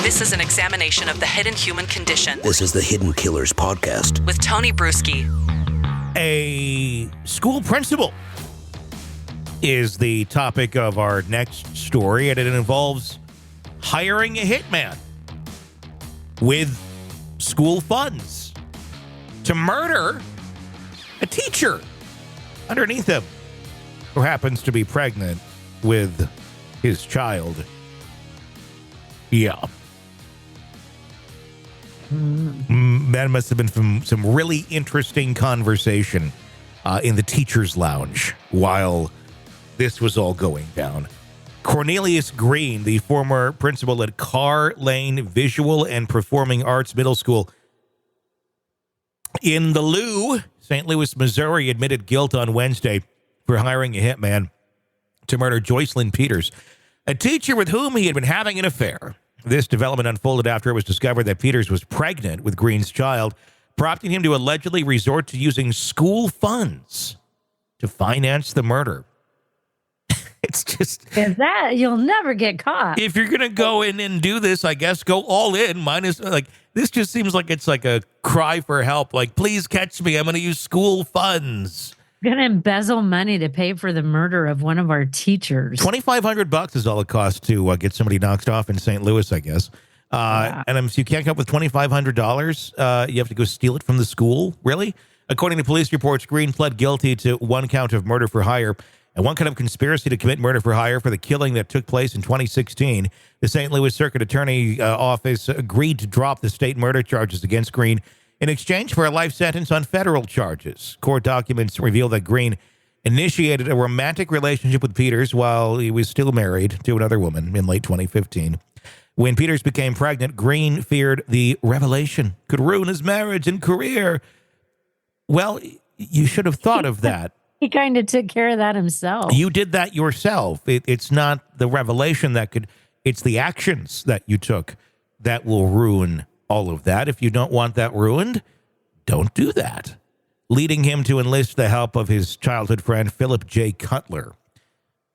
This is an examination of the hidden human condition. This is the Hidden Killers podcast. With Tony Bruschi. A school principal is the topic of our next story, and it involves hiring a hitman with school funds to murder a teacher underneath him who happens to be pregnant with his child. Yeah. That must have been some really interesting conversation in the teacher's lounge while this was all going down. Cornelius Green, the former principal at Carr Lane Visual and Performing Arts Middle School in the Lou, St. Louis, Missouri, admitted guilt on Wednesday for hiring a hitman to murder Jocelyn Peters, a teacher with whom he had been having an affair. This development unfolded after it was discovered that Peters was pregnant with Green's child, prompting him to allegedly resort to using school funds to finance the murder. It's just... If that, you'll never get caught. If you're going to go in and do this, I guess go all in. Minus, like, this just seems like it's like a cry for help. Like, please catch me. I'm going to use school funds. Going to embezzle money to pay for the murder of one of our teachers. $2,500 is all it costs to get somebody knocked off in St. Louis, I guess. And if you can't come up with $2,500, you have to go steal it from the school. Really? According to police reports, Green pled guilty to one count of murder for hire and one count of conspiracy to commit murder for hire for the killing that took place in 2016. The St. Louis Circuit Attorney Office agreed to drop the state murder charges against Green in exchange for a life sentence on federal charges. Court documents reveal that Green initiated a romantic relationship with Peters while he was still married to another woman in late 2015. When Peters became pregnant, Green feared the revelation could ruin his marriage and career. Well, you should have thought of that. He kind of took care of that himself. You did that yourself. It's not the revelation that could, it's the actions that you took that will ruin all of that. If you don't want that ruined, don't do that. Leading him to enlist the help of his childhood friend, Phillip J. Cutler,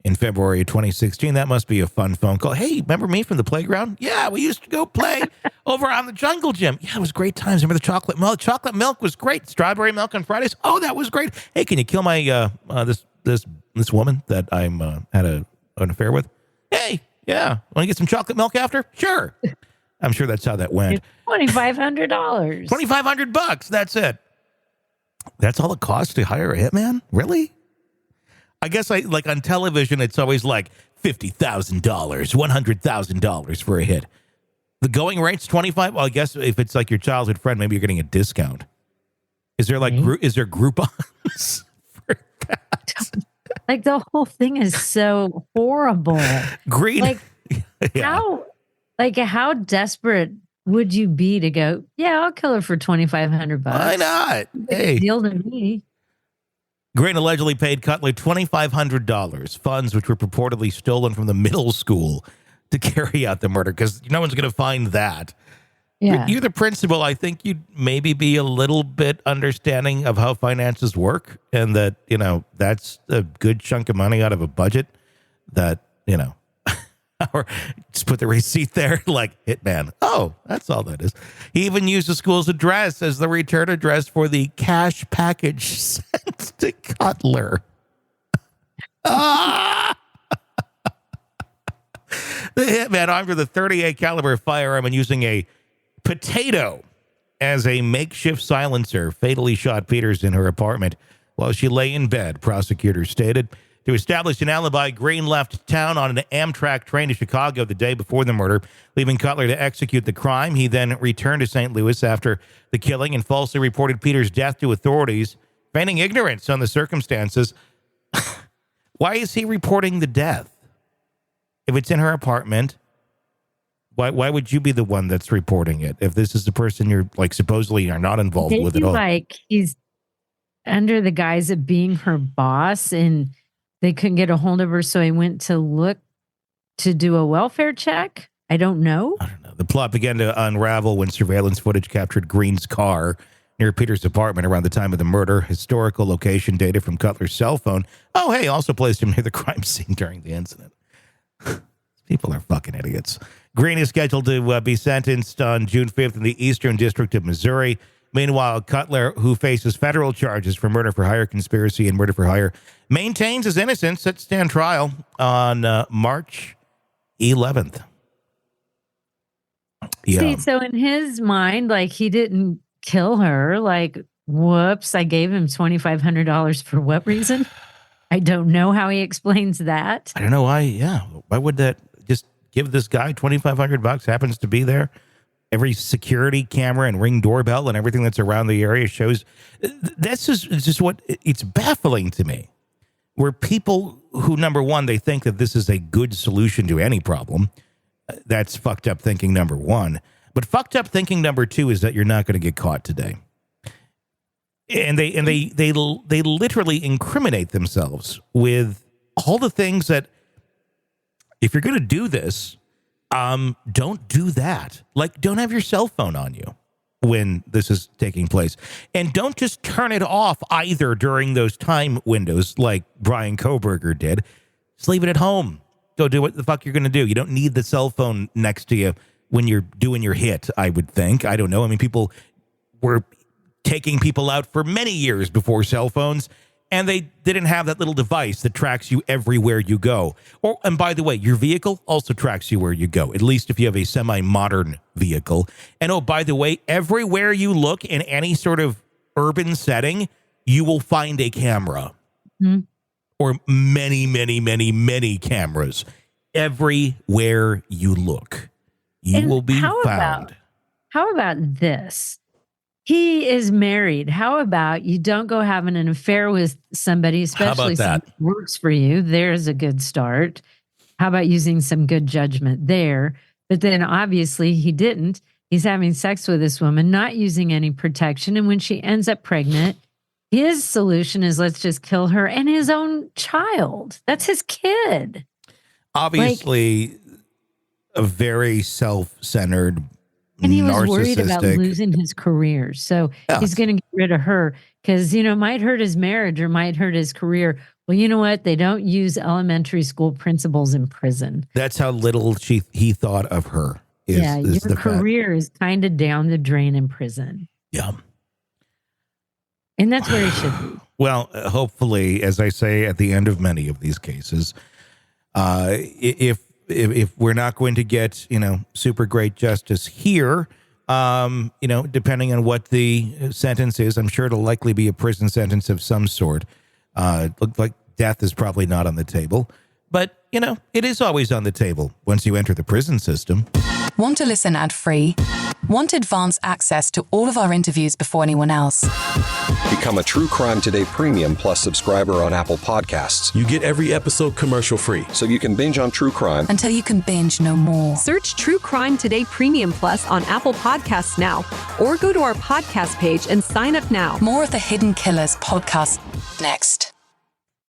in February of 2016. That must be a fun phone call. Hey, remember me from the playground? Yeah, we used to go play over on the jungle gym. Yeah, it was great times. Remember the chocolate milk? Chocolate milk was great. Strawberry milk on Fridays. Oh, that was great. Hey, can you kill my this woman that I'm had an affair with? Hey, yeah. Want to get some chocolate milk after? Sure. I'm sure that's how that went. $2,500. $2,500. That's it. That's all it costs to hire a hitman? Really? I guess like on television, it's always like $50,000, $100,000 for a hit. The going rate's $25,000. Well, I guess if it's like your childhood friend, maybe you're getting a discount. Is there like is there Groupons for that? Like the whole thing is so horrible. Green. Like yeah. how desperate would you be to go? Yeah, I'll kill her for $2,500. Why not? Hey, deal to me. Green allegedly paid Cutler $2,500, funds which were purportedly stolen from the middle school to carry out the murder, because no one's going to find that. Yeah. You're the principal. I think you'd maybe be a little bit understanding of how finances work, and that, that's a good chunk of money out of a budget that, or just put the receipt there like hitman. Oh, that's all that is. He even used the school's address as the return address for the cash package sent to Cutler. The hitman, armed with a .38 caliber firearm and using a potato as a makeshift silencer, fatally shot Peters in her apartment while she lay in bed, prosecutors stated. To establish an alibi, Green left town on an Amtrak train to Chicago the day before the murder, leaving Cutler to execute the crime. He then returned to St. Louis after the killing and falsely reported Peters' death to authorities, feigning ignorance on the circumstances. Why is he reporting the death? If it's in her apartment, why would you be the one that's reporting it? If this is the person you're supposedly are not involved with at all. Like he's under the guise of being her boss and they couldn't get a hold of her, so he went to look to do a welfare check? I don't know. The plot began to unravel when surveillance footage captured Green's car near Peters' apartment around the time of the murder. Historical location data from Cutler's cell phone. Oh, hey, also placed him near the crime scene during the incident. People are fucking idiots. Green is scheduled to be sentenced on June 5th in the Eastern District of Missouri. Meanwhile, Cutler, who faces federal charges for murder for hire, conspiracy, and murder for hire, maintains his innocence, set to stand trial on March 11th. Yeah. See, so in his mind, like, he didn't kill her. Like, whoops, I gave him $2,500 for what reason? I don't know how he explains that. I don't know why. Yeah. Why would that just give this guy $2,500? Happens to be there. Every security camera and Ring doorbell and everything that's around the area shows. That's just what it's baffling to me. Where people who, number one, they think that this is a good solution to any problem. That's fucked up thinking, number one. But fucked up thinking, number two, is that you're not going to get caught today. And they literally incriminate themselves with all the things that, if you're going to do this, don't do that. Like, don't have your cell phone on you when this is taking place. And don't just turn it off either during those time windows like Brian Kohberger did. Just leave it at home. Go do what the fuck you're going to do. You don't need the cell phone next to you when you're doing your hit, I would think. I don't know. I mean, people were taking people out for many years before cell phones, and they didn't have that little device that tracks you everywhere you go. And by the way, your vehicle also tracks you where you go, at least if you have a semi-modern vehicle. And oh, by the way, everywhere you look in any sort of urban setting, you will find a camera. Mm-hmm. Or many, many, many, many cameras. Everywhere you look, you will be found. How about this? He is married. How about you don't go having an affair with somebody, especially someone who works for you? There's a good start. How about using some good judgment there? But then obviously he didn't. He's having sex with this woman, not using any protection. And when she ends up pregnant, his solution is let's just kill her and his own child. That's his kid. Obviously, a very self-centered, and he was worried about losing his career. So he's going to get rid of her because, it might hurt his marriage or might hurt his career. Well, you know what? They don't use elementary school principals in prison. That's how little he thought of her. Your career is kind of down the drain in prison. Yeah. And that's where he should be. Well, hopefully, as I say at the end of many of these cases, if we're not going to get, super great justice here, depending on what the sentence is, I'm sure it'll likely be a prison sentence of some sort. It looks like death is probably not on the table. But, it is always on the table once you enter the prison system. Want to listen ad-free? Want advanced access to all of our interviews before anyone else? Become a True Crime Today Premium Plus subscriber on Apple Podcasts. You get every episode commercial-free. So you can binge on true crime until you can binge no more. Search True Crime Today Premium Plus on Apple Podcasts now, or go to our podcast page and sign up now. More of the Hidden Killers podcast next.